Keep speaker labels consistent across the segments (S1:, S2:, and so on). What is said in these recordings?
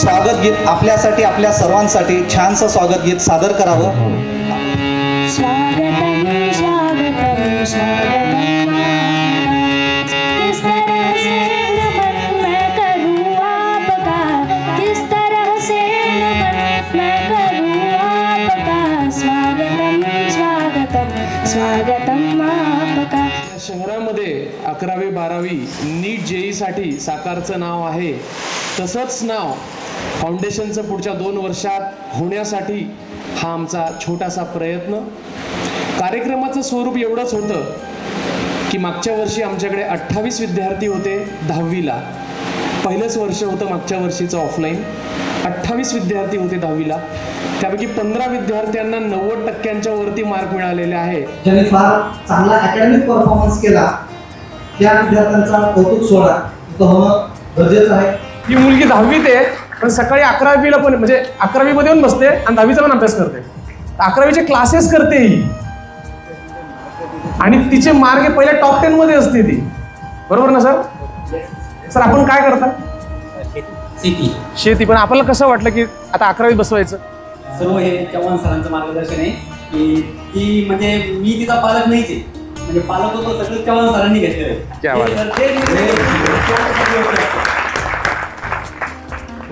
S1: स्वागत गीत आपल्यासाठी आपल्या सर्वांसाठी छानसं स्वागत गीत सादर करावं।
S2: स्वागतम स्वागतम स्वागतम किस तरह से नमन मैं करूँ आपका, किस तरह से नमन मैं करूँ आपका। स्वागतम स्वागतम स्वागतम आपका।
S3: शहरामध्ये 11वी 12वी नीट जेईसाठी साकारचं नाव आहे, तसंच नाव फाउंडेशनचं पुढच्या 2 वर्षात होण्यासाठी हा आमचा छोटासा प्रयत्न। कार्यक्रमाचं स्वरूप एवढंच होतं की मागच्या वर्षी आमच्याकडे 28 विद्यार्थी होते 10वीला, पहिलंच वर्ष होतं मागच्या वर्षीचं ऑफलाईन। 28 विद्यार्थी होते 10वीला, त्यापैकी 15 विद्यार्थ्यांना 90% वरती मार्क मिळालेले आहे।
S4: ज्यांनी फार चांगला अकॅडमिक परफॉर्मन्स केला त्या विद्यार्थ्यांचा कौतुक सोहळा इथं होणं गरजेचं आहे।
S3: ही मुलगी 10वीत आहे, पण सकाळी 11वीला पण म्हणजे 11वी मध्ये येऊन बसते आणि 10वीचा पण अभ्यास करते, 11वीचे क्लासेस करते ही, आणि तिचे मार्क पहिल्या टॉप 10 मध्ये असते ती, बरोबर ना सर? सर आपण काय करता? शेती. पण आपल्याला कसं वाटलं की आता 11वीत बसवायचं?
S5: सर्व हे चव्हाण सरांचं मार्गदर्शन आहे की ती म्हणजे मी तिचा पालक नाहीच आहे, म्हणजे पालक होतो सगळं चव्हाण सरांनी घेतलेलं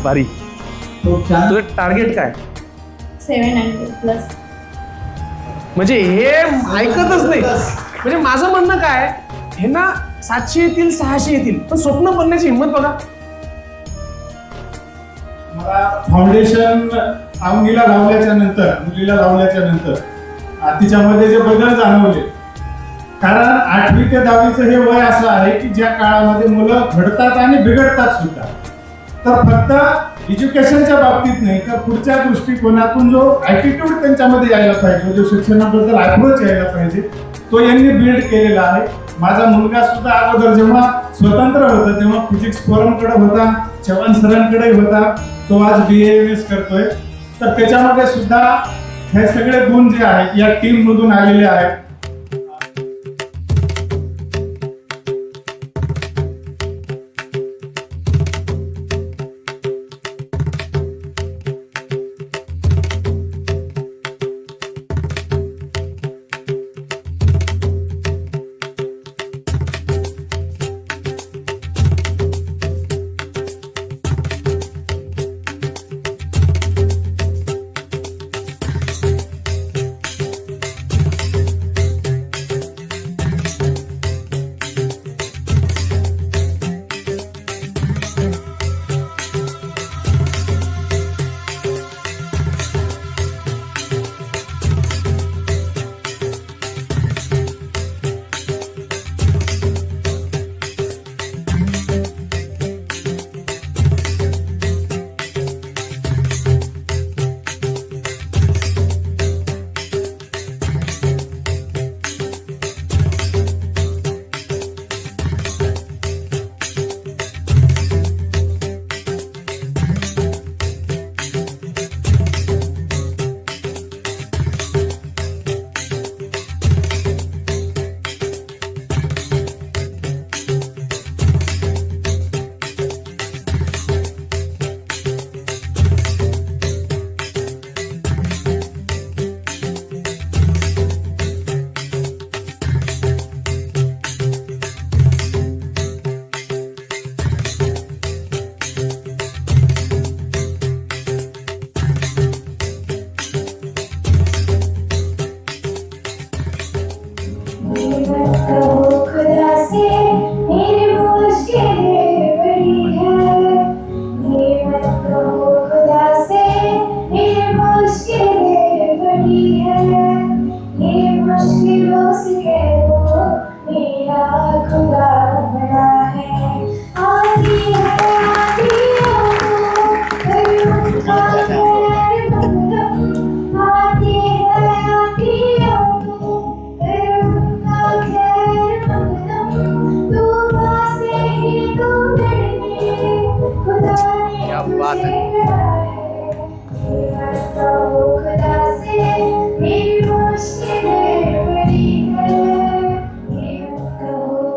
S3: भारी। तुझं टार्गेट काय?
S2: 700+
S3: म्हणजे हे ऐकतच नाही, म्हणजे माझं म्हणणं काय, हे ना 700 येतील 600 येतील, पण स्वप्न बनण्याची हिंमत बघा।
S6: मला फाउंडेशन मुलीला लावल्याच्या नंतर तिच्यामध्ये जे बदल जाणवले, कारण 8वी ते 10वीचं हे वय असं आहे की ज्या काळामध्ये मुलं घडतात आणि बिघडतात सुद्धा। तर फक्त एज्युकेशनच्या बाबतीत नाही तर पुढच्या दृष्टिकोनातून जो ॲटिट्यूड त्यांच्यामध्ये यायला पाहिजे, जो शिक्षणाबद्दल अप्रोच यायला पाहिजे, तो यांनी बिल्ड केलेला आहे। माझा मुलगा सुद्धा अगोदर जेव्हा स्वतंत्र होता तेव्हा फिजिक्स फोरमकडे होता, चव्हाण सरांकडे होता, तो आज BAMS करतोय। तर त्याच्यामध्ये सुद्धा हे सगळे गुण जे आहेत या टीम मधून आलेले आहेत।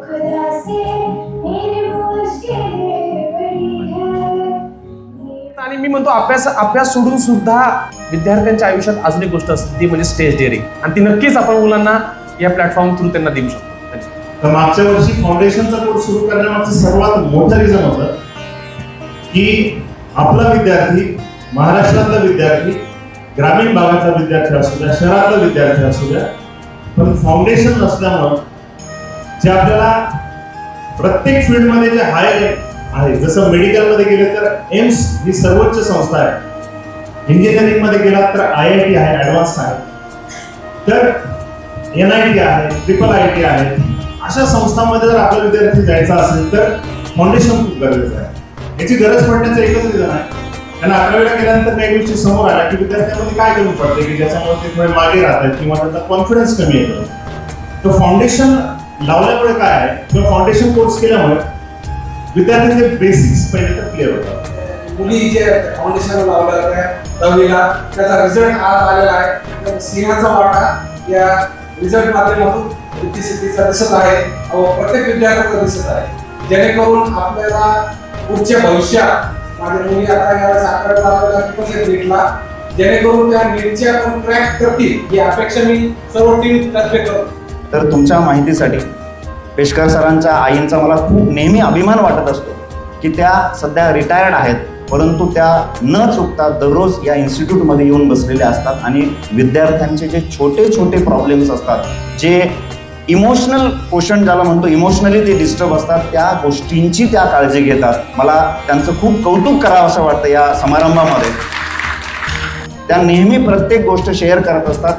S2: खुदा
S3: परंतु अभ्यास सोडून सुद्धा विद्यार्थ्यांच्या आयुष्यात अजून एक गोष्ट असते ती म्हणजे स्टेज डेअरिंग, आणि ती नक्कीच आपण मुलांना या प्लॅटफॉर्म थ्रू त्यांना देऊ शकतो.
S6: तर मागच्या वर्षी फाउंडेशनचा कोर्स सुरू करण्यामागचं सर्वात मोठं रिझन होतं की आपला विद्यार्थी, महाराष्ट्रातला विद्यार्थी, ग्रामीण भागातला विद्यार्थी असू द्या, शहरातला विद्यार्थी असू द्या, पण फाउंडेशन नसल्यामुळं जे आपल्याला प्रत्येक फील्डमध्ये जे हायर आहे, जसं मेडिकलमध्ये गेले तर एम्स ही सर्वोच्च संस्था आहे, इंजिनिअरिंग मध्ये गेलात तर IIT आहे, ऍडव्हान्स आहे, तर NIT आहे, IIIT आहे. अशा संस्थांमध्ये जर आपला विद्यार्थी जायचा असेल तर फाउंडेशन खूप गरजेचं आहे. याची गरज पडण्याचं एकच रिझन आहे, त्यांना 11वीला गेल्यानंतर काही गोष्टी समोर आल्या की विद्यार्थ्यांमध्ये काय कमी पडते की ज्याच्यामुळे ते थोडे मागे राहतात किंवा त्यांचा कॉन्फिडन्स कमी येतो. तर फाउंडेशन लावल्यामुळे काय आहे किंवा फाउंडेशन कोर्स केल्यामुळे विद्यार्थ्यांचे बेसिक्स पहिले तर क्लिअर होतात.
S7: मुली जे फाउंडेशन लावलं त्या 10वीला त्याचा रिझल्ट आज आलेला आहे. सिंहाचा वाटा या रिझल्ट माध्यमातून रिद्धिसिद्धीचा दिसत आहे, प्रत्येक विद्यार्थ्याचा दिसत आहे, जेणेकरून आपल्याला पुढच्या भविष्यात माझ्या मुली आता यावेळेस 11वीला खूपच भेटला, जेणेकरून त्या नीटच्या पण क्रॅक करतील ही अपेक्षा मी सर्व टीम तर्फे करतो.
S1: तर तुमच्या माहितीसाठी पेशकर सरांच्या आईंचा मला खूप नेहमी अभिमान वाटत असतो की त्या सध्या रिटायर्ड आहेत, परंतु त्या न चुकता दररोज या इन्स्टिट्यूटमध्ये येऊन बसलेल्या असतात आणि विद्यार्थ्यांचे जे छोटे छोटे प्रॉब्लेम्स असतात, जे इमोशनल क्वेश्चन ज्याला म्हणतो, इमोशनली ते डिस्टर्ब असतात, त्या गोष्टींची त्या काळजी घेतात. मला त्यांचं खूप कौतुक करावं असं वाटतं या समारंभामध्ये. त्या नेहमी प्रत्येक गोष्ट शेअर करत असतात.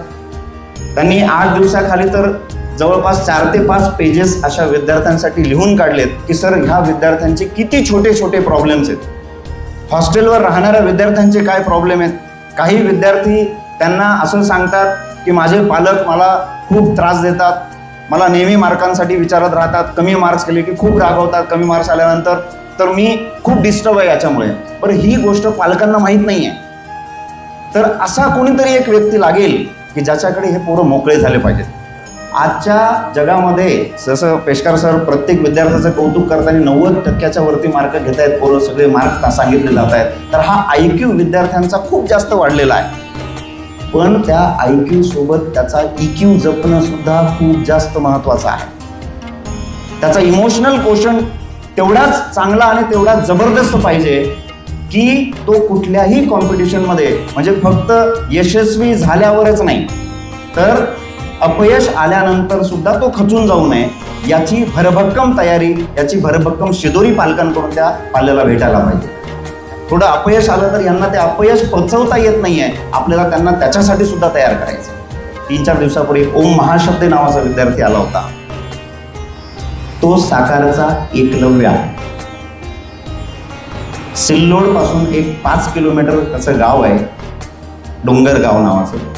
S1: त्यांनी 8 दिवसाखाली तर जवळपास 4 ते 5 पेजेस अशा विद्यार्थ्यांसाठी लिहून काढलेत की सर ह्या विद्यार्थ्यांचे किती छोटे छोटे प्रॉब्लेम्स आहेत. हॉस्टेलवर राहणाऱ्या विद्यार्थ्यांचे काय प्रॉब्लेम आहेत. काही विद्यार्थी त्यांना असं सांगतात की माझे पालक मला खूप त्रास देतात, मला नेहमी मार्कांसाठी विचारत राहतात, कमी मार्क्स केले की खूप रागवतात, कमी मार्क्स आल्यानंतर तर मी खूप डिस्टर्ब आहे याच्यामुळे. पण ही गोष्ट पालकांना माहीत नाही आहे. तर असा कोणीतरी एक व्यक्ती लागेल की ज्याच्याकडे हे पोरं मोकळे झाले पाहिजेत. आजच्या जगामध्ये जसं पेशकर सर प्रत्येक विद्यार्थ्याचं कौतुक करताना 90% वरती मार्क घेत आहेत पोरं, सगळे मार्क्स सांगितले जात आहेत. तर हा IQ विद्यार्थ्यांचा खूप जास्त वाढलेला आहे. पण त्या IQ सोबत त्याचा EQ जपणं सुद्धा खूप जास्त महत्त्वाचं आहे. त्याचा इमोशनल क्वेश्चन तेवढाच चांगला आणि तेवढाच जबरदस्त पाहिजे की तो कुठल्याही कॉम्पिटिशनमध्ये म्हणजे फक्त यशस्वी झाल्यावरच नाही तर अपयश आल्यानंतर सुद्धा तो खचून जाऊ नये, याची भरभक्कम तयारी, याची भरभक्कम शिदोरी पालकांकडून त्या पाल्याला भेटायला पाहिजे. थोडं अपयश आलं तर यांना ते अपयश पचवता येत नाहीये, आपल्याला त्यांना त्याच्यासाठी सुद्धा तयार करायचं. 3-4 दिवसापूर्वी ओम महाशब्दे नावाचा विद्यार्थी आला होता. तो साकारचा एकलव्य आहे. सिल्लोड पासून एक 5 किलोमीटर त्याचं गाव आहे, डोंगरगाव नावाचं.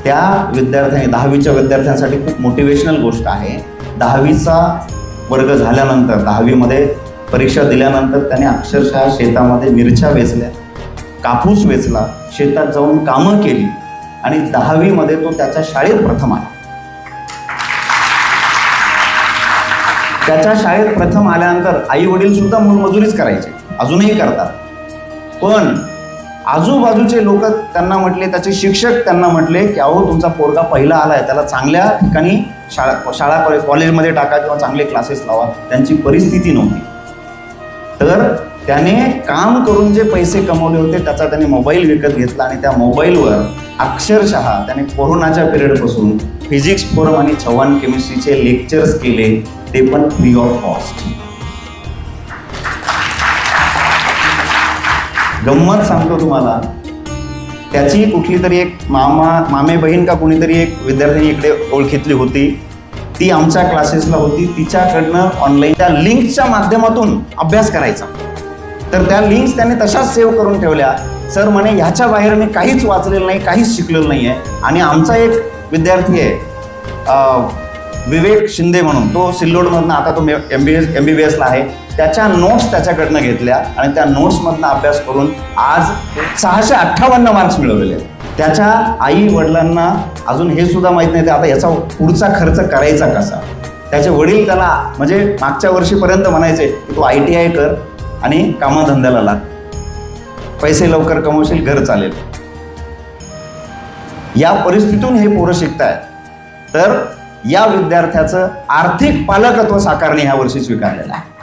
S1: त्या विद्यार्थ्यांनी 10वीच्या विद्यार्थ्यांसाठी खूप मोटिवेशनल गोष्ट आहे. 10वीचा वर्ग झाल्यानंतर 10वीमध्ये परीक्षा दिल्यानंतर त्याने अक्षरशः शेतामध्ये मिरच्या वेचल्या, कापूस वेचला, शेतात जाऊन कामं केली आणि 10वीमध्ये तो त्याच्या शाळेत प्रथम आहे. त्याच्या शाळेत प्रथम आल्यानंतर आई वडील सुद्धा मोलमजुरीच करायचे, अजूनही करतात. पण आजूबाजूचे लोक त्यांना म्हटले, त्याचे शिक्षक त्यांना म्हटले की अहो तुमचा पोरगा पहिला आलाय, त्याला चांगल्या ठिकाणी शाळा कॉलेजमध्ये टाका किंवा चांगले क्लासेस लावा. त्यांची परिस्थिती नव्हती. तर त्याने काम करून जे पैसे कमवले होते त्याचा त्याने मोबाईल विकत घेतला आणि त्या मोबाईलवर अक्षरशः त्याने कोरोनाच्या पिरियडपासून फिजिक्स फोरम आणि चव्हाण केमिस्ट्रीचे लेक्चर्स केले, ते पण फ्री ऑफ कॉस्ट. गंमत सांगतो तुम्हाला, त्याची कुठली तरी एक मामे बहीण का कोणीतरी एक विद्यार्थिनी इकडे ओळखीतली होती, ती आमच्या क्लासेसला होती. तिच्याकडनं ऑनलाईन त्या लिंकच्या माध्यमातून अभ्यास करायचा. तर त्या लिंक्स त्याने तशाच सेव्ह करून ठेवल्या. सर म्हणे ह्याच्या बाहेर मी काहीच वाचलेलं नाही, काहीच शिकलेलं नाही आहे. आणि आमचा एक विद्यार्थी आहे विवेक शिंदे म्हणून, तो सिल्लोडमधनं, आता तो MBBSला आहे. त्याच्या नोट्स त्याच्याकडनं घेतल्या आणि त्या नोट्समधनं अभ्यास करून आज 658 मार्क्स मिळवलेले. त्याच्या आई वडिलांना अजून हे सुद्धा माहीत नाही आता याचा पुढचा खर्च करायचा कसा. त्याचे वडील त्याला म्हणजे मागच्या वर्षीपर्यंत म्हणायचे की तू ITI कर आणि कामधंद्याला लाग. पैसे लवकर कमवशील, घर चालेल. या परिस्थितीतून हे पोरं शिकतायत. तर या विद्यार्थ्याचं आर्थिक पालकत्व साकारणे ह्या वर्षी स्वीकारलेलं आहे.